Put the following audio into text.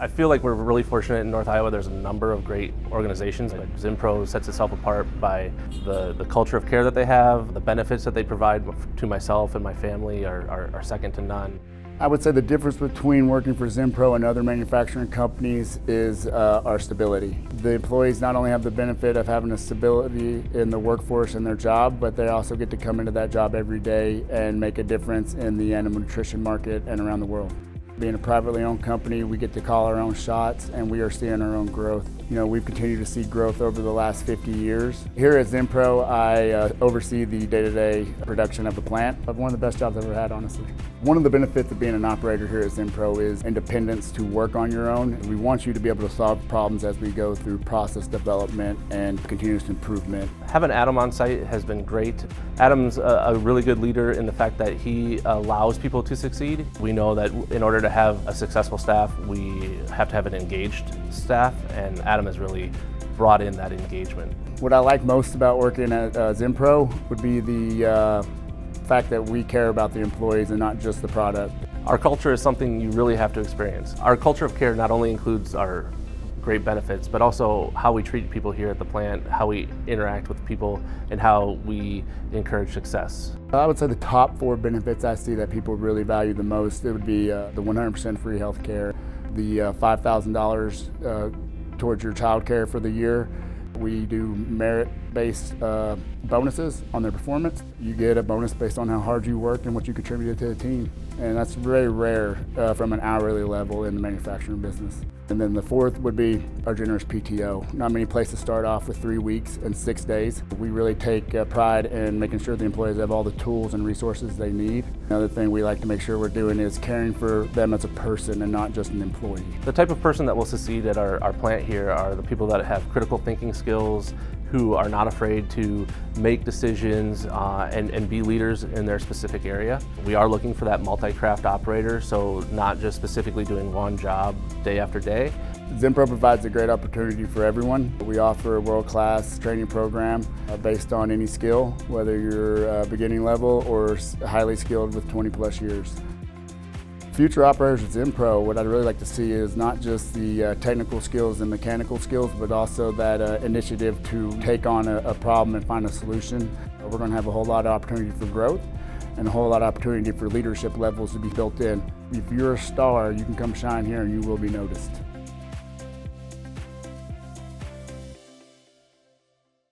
I feel like we're really fortunate in North Iowa. There's a number of great organizations. Like Zinpro sets itself apart by the culture of care that they have, the benefits that they provide to myself and my family are second to none. I would say the difference between working for Zinpro and other manufacturing companies is our stability. The employees not only have the benefit of having a stability in the workforce and their job, but they also get to come into that job every day and make a difference in the animal nutrition market and around the world. Being a privately owned company, we get to call our own shots and we are seeing our own growth. You know, we've continued to see growth over the last 50 years. Here at Zinpro, I oversee the day-to-day production of the plant. One of the best jobs I've ever had, honestly. One of the benefits of being an operator here at Zinpro is independence to work on your own. We want you to be able to solve problems as we go through process development and continuous improvement. Having Adam on site has been great. Adam's a really good leader in the fact that he allows people to succeed. We know that in order to have a successful staff, we have to have an engaged staff, and Adam has really brought in that engagement. What I like most about working at Zinpro would be the fact that we care about the employees and not just the product. Our culture is something you really have to experience. Our culture of care not only includes our great benefits, but also how we treat people here at the plant, how we interact with people, and how we encourage success. I would say the top 4 benefits I see that people really value the most, it would be the 100% free health care, the $5,000 towards your child care for the year. We do merit-based bonuses on their performance. You get a bonus based on how hard you work and what you contributed to the team. And that's very rare from an hourly level in the manufacturing business. And then the 4th would be our generous PTO. Not many places start off with 3 weeks and 6 days. We really take pride in making sure the employees have all the tools and resources they need. Another thing we like to make sure we're doing is caring for them as a person and not just an employee. The type of person that will succeed at our plant here are the people that have critical thinking skills, who are not afraid to make decisions and be leaders in their specific area. We are looking for that multi-craft operator, so not just specifically doing one job day after day. Zinpro provides a great opportunity for everyone. We offer a world-class training program based on any skill, whether you're beginning level or highly skilled with 20+ years. Future operators at Zinpro, what I'd really like to see is not just the technical skills and mechanical skills, but also that initiative to take on a problem and find a solution. We're going to have a whole lot of opportunity for growth and a whole lot of opportunity for leadership levels to be built in. If you're a star, you can come shine here and you will be noticed.